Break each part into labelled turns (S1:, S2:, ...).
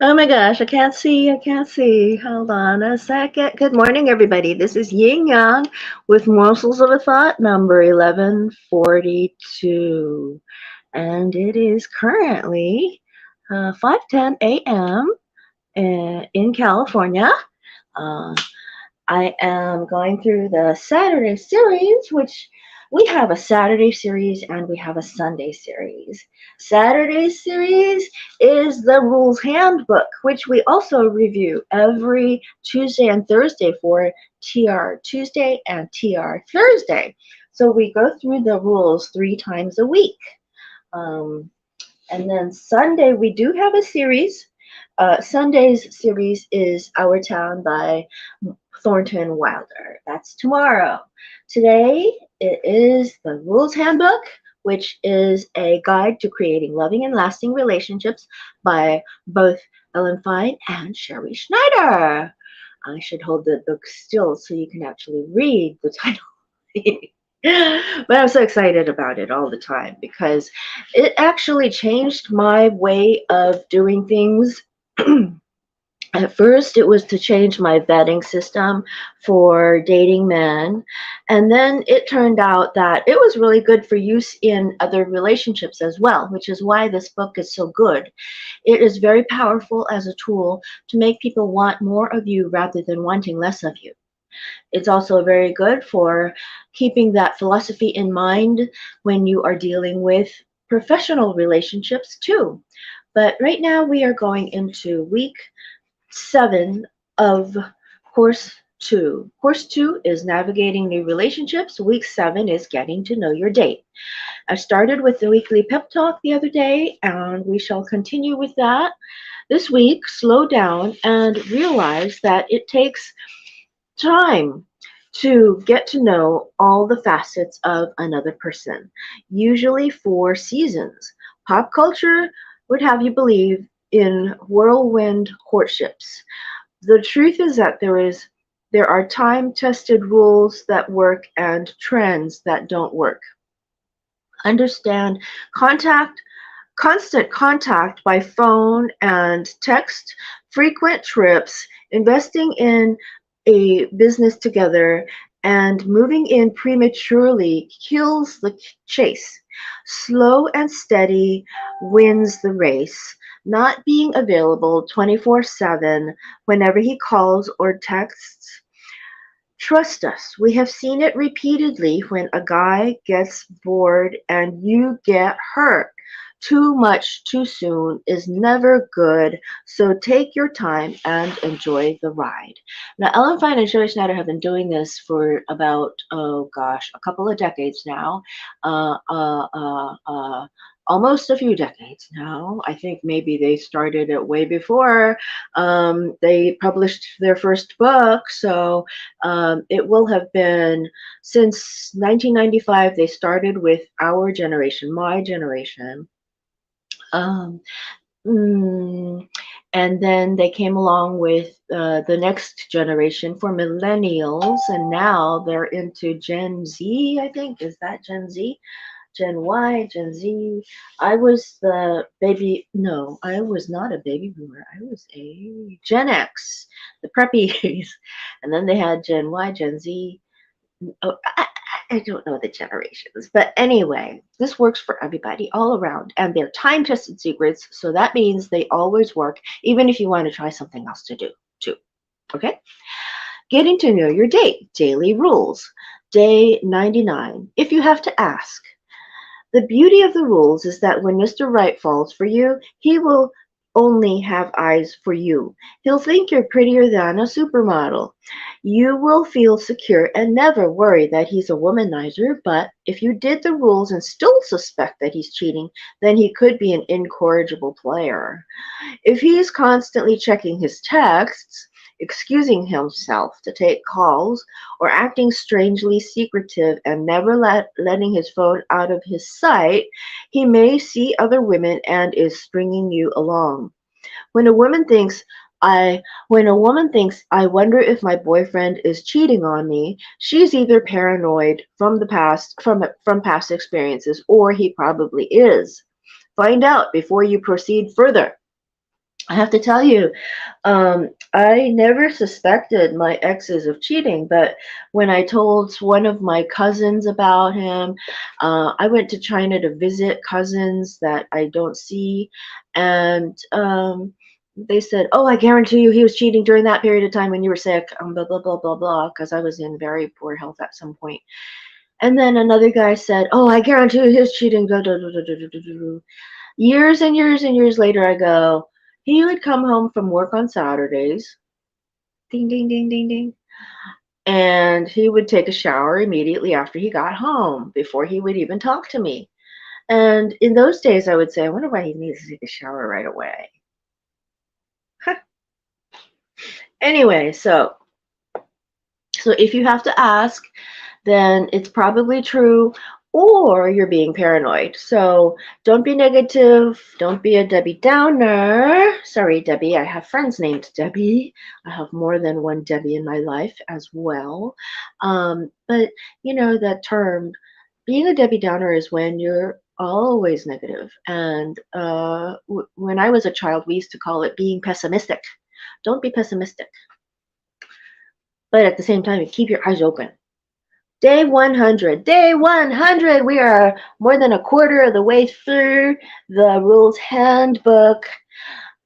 S1: Oh my gosh, I can't see. I can't see. Hold on a second. Good morning, everybody. This is Yin Yang with Morsels of a Thought number 1142. And it is currently 5:10 a.m. In California. Uh, I am going through the Saturday series, which we have a Saturday series and we have a Sunday series. Saturday series is the Rules Handbook, which we also review every Tuesday and Thursday for TR Tuesday and TR Thursday. So we go through the rules 3 times a week. Um, and then Sunday, we do have a series. Sunday's series is Our Town by Thornton Wilder. That's tomorrow. Today, it is the Rules Handbook, which is a guide to creating loving and lasting relationships by both Ellen Fein and Sherrie Schneider. I should hold the book still so you can actually read the title. But I'm so excited about it all the time because it actually changed my way of doing things. At first, it was to change my vetting system for dating men. And then it turned out that it was really good for use in other relationships as well, which is why this book is so good. It is very powerful as a tool to make people want more of you rather than wanting less of you. It's also very good for keeping that philosophy in mind when you are dealing with professional relationships too. But right now we are going into week 7 of course 2. Course 2 is navigating new relationships. Week 7 is getting to know your date. I started with the weekly pep talk the other day, and we shall continue with that. This week, slow down and realize that it takes time to get to know all the facets of another person, usually 4 seasons. Pop culture would have you believe in whirlwind courtships. The truth is that there are time-tested rules that work and trends that don't work. Understand contact constant contact by phone and text, frequent trips, investing in a business together, and moving in prematurely kills the chase. Slow and steady wins the race. Not being available 24/7 whenever he calls or texts. Trust us, we have seen it repeatedly when a guy gets bored and you get hurt. Too much too soon is never good, so take your time and enjoy the ride. Now, Ellen Fine and Sherrie Schneider have been doing this for about, oh gosh, a couple of decades now. Uh, uh, uh, uh, Almost a few decades now. I think maybe they started it way before they published their first book. So it will have been since 1995. They started with Our Generation, My Generation. Um, mm, and then they came along with the next generation for millennials, and now they're into Gen Z, I think. Is that Gen Z? Gen Y, Gen Z. I was the baby, no, I was not a baby boomer. I was a Gen X, the preppies. And then they had Gen Y, Gen Z. Oh, I don't know the generations, but anyway, this works for everybody all around, and they're time-tested secrets, so that means they always work, even if you want to try something else to do too. Okay? Getting to know your date, daily rules. Day 99. If you have to ask, the beauty of the rules is that when Mr. Right falls for you, he will only have eyes for you. He'll think you're prettier than a supermodel. You will feel secure and never worry that he's a womanizer, but if you did the rules and still suspect that he's cheating, then he could be an incorrigible player. If he's constantly checking his texts, excusing himself to take calls, or acting strangely secretive and never letting his phone out of his sight, he may see other women and is stringing you along. When a woman thinks, when a woman thinks, I wonder if my boyfriend is cheating on me, she's either paranoid from the past, from past experiences, or he probably is. Find out before you proceed further. I have to tell you, I never suspected my exes of cheating, but when I told one of my cousins about him, I went to China to visit cousins that I don't see, and they said, "Oh, I guarantee you he was cheating during that period of time when you were sick." Blah blah blah blah blah, because I was in very poor health at some point. And then another guy said, "Oh, I guarantee you he was cheating." Blah, blah, blah, blah, blah, blah, blah. Years and years and years later, I go, he would come home from work on Saturdays, ding, ding, ding, ding, ding, and he would take a shower immediately after he got home, before he would even talk to me. And in those days, I would say, I wonder why he needs to take a shower right away. Anyway, so if you have to ask, then it's probably true, or you're being paranoid. So don't be negative. Don't be a Debbie Downer. Sorry, Debbie. I have friends named Debbie. I have more than one Debbie in my life as well. But you know that term, being a Debbie Downer is when you're always negative. And when I was a child, we used to call it being pessimistic. Don't be pessimistic, but at the same time, you keep your eyes open. Day 100. Day 100. We are more than a quarter of the way through the rules handbook.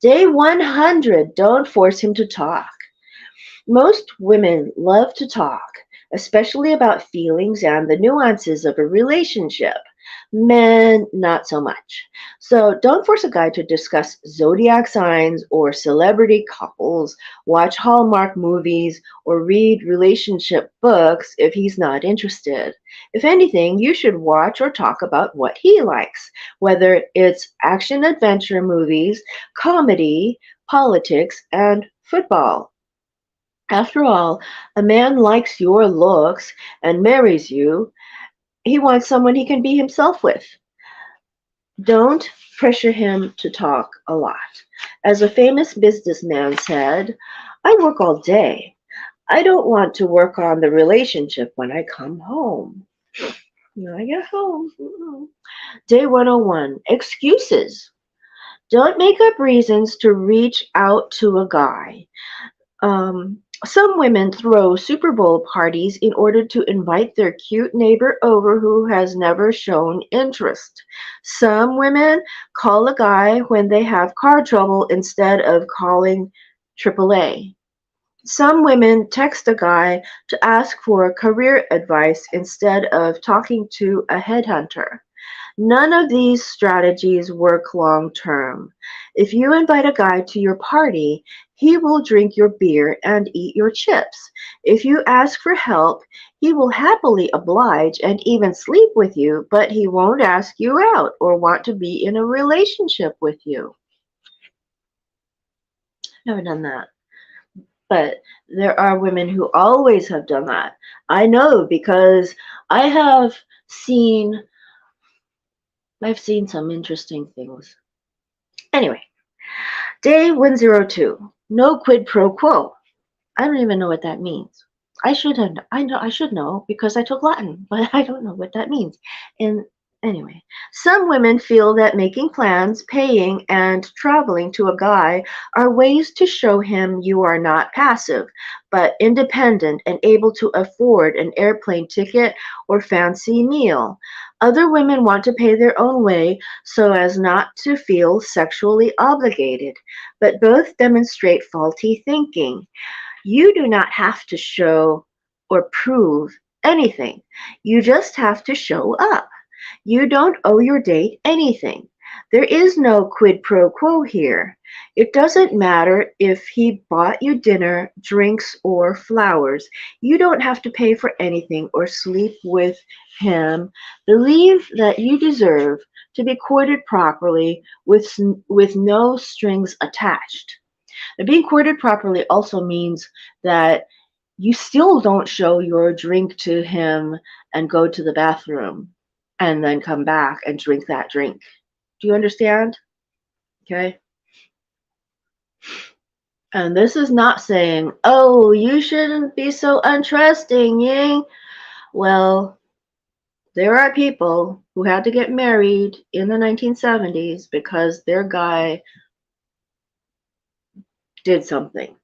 S1: Day 100. Don't force him to talk. Most women love to talk, especially about feelings and the nuances of a relationship. Men, not so much. So don't force a guy to discuss zodiac signs or celebrity couples, watch Hallmark movies, or read relationship books if he's not interested. If anything, you should watch or talk about what he likes, whether it's action adventure movies, comedy, politics, and football. After all, a man likes your looks and marries you. He wants someone he can be himself with. Don't pressure him to talk a lot. As a famous businessman said, I work all day. I don't want to work on the relationship when I come home. When I get home. Day 101. Excuses. Don't make up reasons to reach out to a guy. Some women throw Super Bowl parties in order to invite their cute neighbor over who has never shown interest. Some women call a guy when they have car trouble instead of calling AAA. Some women text a guy to ask for career advice instead of talking to a headhunter. None of these strategies work long term. If you invite a guy to your party, he will drink your beer and eat your chips. If you ask for help, he will happily oblige and even sleep with you, but he won't ask you out or want to be in a relationship with you. Never done that. But there are women who always have done that. I know because I have seen I've seen some interesting things. Anyway, day 102. No quid pro quo. I don't even know what that means. I should know because I took Latin, but I don't know what that means. And anyway, some women feel that making plans, paying, and traveling to a guy are ways to show him you are not passive, but independent and able to afford an airplane ticket or fancy meal. Other women want to pay their own way so as not to feel sexually obligated, but both demonstrate faulty thinking. You do not have to show or prove anything. You just have to show up. You don't owe your date anything. There is no quid pro quo here. It doesn't matter if he bought you dinner, drinks, or flowers. You don't have to pay for anything or sleep with him. Believe that you deserve to be courted properly with no strings attached. And being courted properly also means that you still don't show your drink to him and go to the bathroom and then come back and drink that drink. Do you understand? Okay. And this is not saying, oh, you shouldn't be so untrusting, Ying. Well, there are people who had to get married in the 1970s because their guy did something.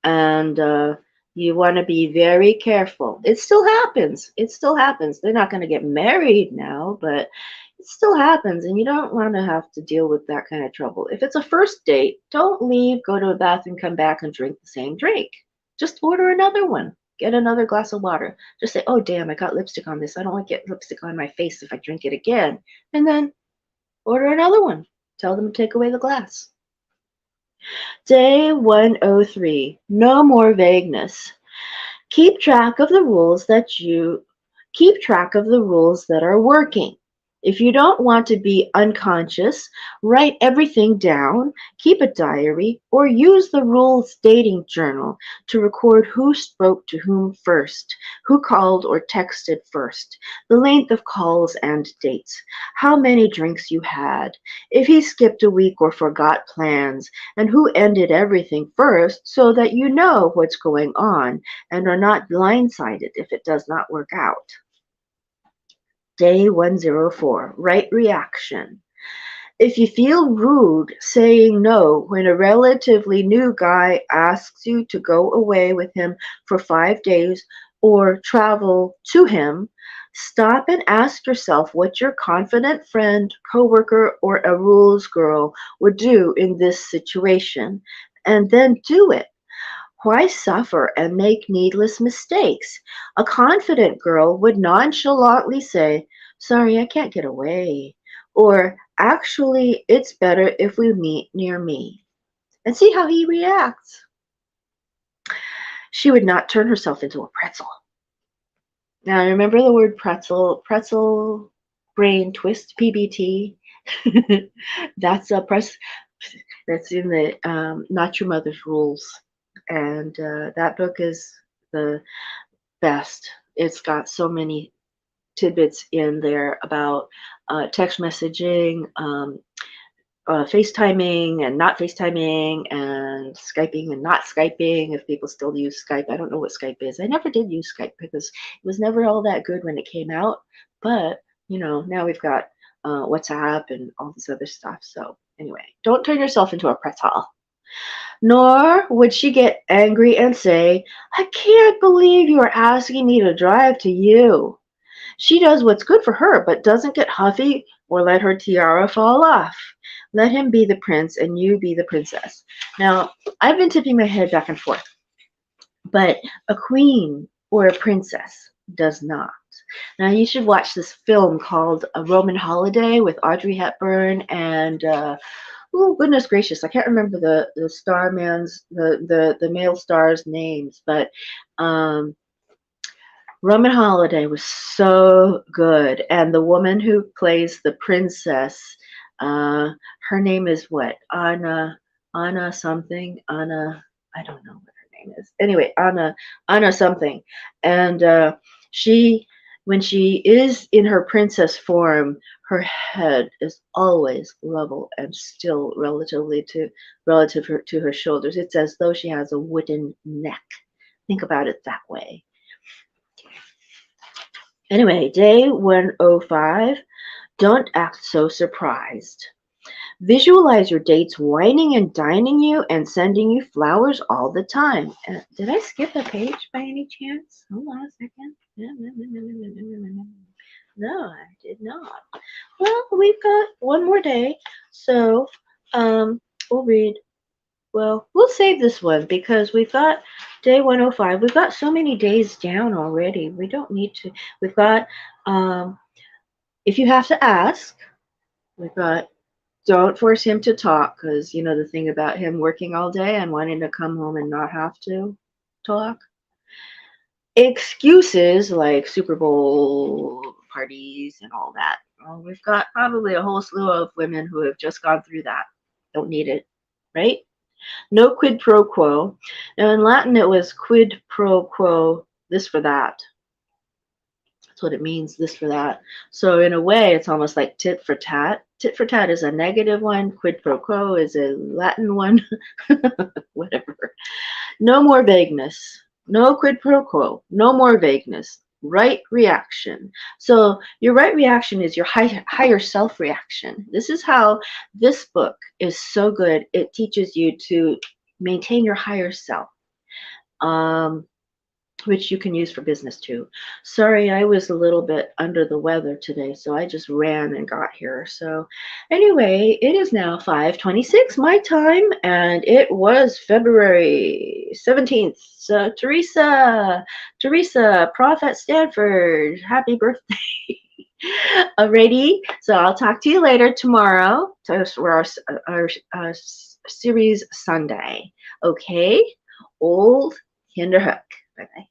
S1: And you want to be very careful. It still happens. It still happens. They're not going to get married now, but it still happens. And you don't want to have to deal with that kind of trouble. If it's a first date, don't leave, go to a bathroom, come back and drink the same drink. Just order another one. Get another glass of water. Just say, oh, damn, I got lipstick on this. I don't want to get lipstick on my face if I drink it again. And then order another one. Tell them to take away the glass. Day 103. No more vagueness. Keep track of the rules that you keep track of the rules that are working. If you don't want to be unconscious, write everything down, keep a diary, or use the rules dating journal to record who spoke to whom first, who called or texted first, the length of calls and dates, how many drinks you had, if he skipped a week or forgot plans, and who ended everything first so that you know what's going on and are not blindsided if it does not work out. Day 104. Right reaction. If you feel rude saying no when a relatively new guy asks you to go away with him for 5 days or travel to him, stop and ask yourself what your confident friend, coworker, or a rules girl would do in this situation, and then do it. Why suffer and make needless mistakes? A confident girl would nonchalantly say, sorry, I can't get away. Or, actually, it's better if we meet near me. And see how he reacts. She would not turn herself into a pretzel. Now, remember the word pretzel? Pretzel brain twist, PBT. That's a press. That's in the Not Your Mother's Rules. And that book is the best. It's got so many tidbits in there about text messaging, FaceTiming and not FaceTiming, and Skyping and not Skyping, if people still use Skype. I don't know what Skype is. I never did use Skype because it was never all that good when it came out. But, now we've got WhatsApp and all this other stuff. So anyway, don't turn yourself into a pretzel. Nor would she get angry and say, I can't believe you are asking me to drive to you. She does what's good for her, but doesn't get huffy or let her tiara fall off. Let him be the prince and you be the princess. Now, I've been tipping my head back and forth, but a queen or a princess does not. Now, you should watch this film called A Roman Holiday with Audrey Hepburn and oh goodness gracious, I can't remember the star man's the male star's names, but Roman Holiday was so good, and the woman who plays the princess, her name is what? Anna something. Anna, I don't know what her name is. Anyway, Anna something, and she, when she is in her princess form, her head is always level and still relative to her shoulders. It's as though she has a wooden neck. Think about it that way. Anyway, day 105. Don't act so surprised. Visualize your dates whining and dining you and sending you flowers all the time. Did I skip a page by any chance? Hold on a second. No, I did not. Well, we've got one more day, so we'll read. Well, we'll save this one because we've got day 105. We've got so many days down already. We don't need to. We've got, if you have to ask, we've got, don't force him to talk because, the thing about him working all day and wanting to come home and not have to talk. Excuses like Super Bowl parties and all that. Well, we've got probably a whole slew of women who have just gone through that. Don't need it, right? No quid pro quo. Now in Latin it was quid pro quo, this for that. That's what it means, this for that. So in a way it's almost like tit for tat. Tit for tat is a negative one. Quid pro quo is a Latin one. Whatever. No more vagueness. No quid pro quo. No more vagueness. Right reaction. So your right reaction is your higher self reaction. This is how this book is so good. It teaches you to maintain your higher self. Um, which you can use for business too. Sorry, I was a little bit under the weather today, so I just ran and got here. So anyway, it is now 5:26 my time, and it was February 17th. So Teresa, Prof at Stanford, happy birthday. Alrighty, so I'll talk to you later tomorrow for our series Sunday. Okay, old Kinderhook. Bye bye.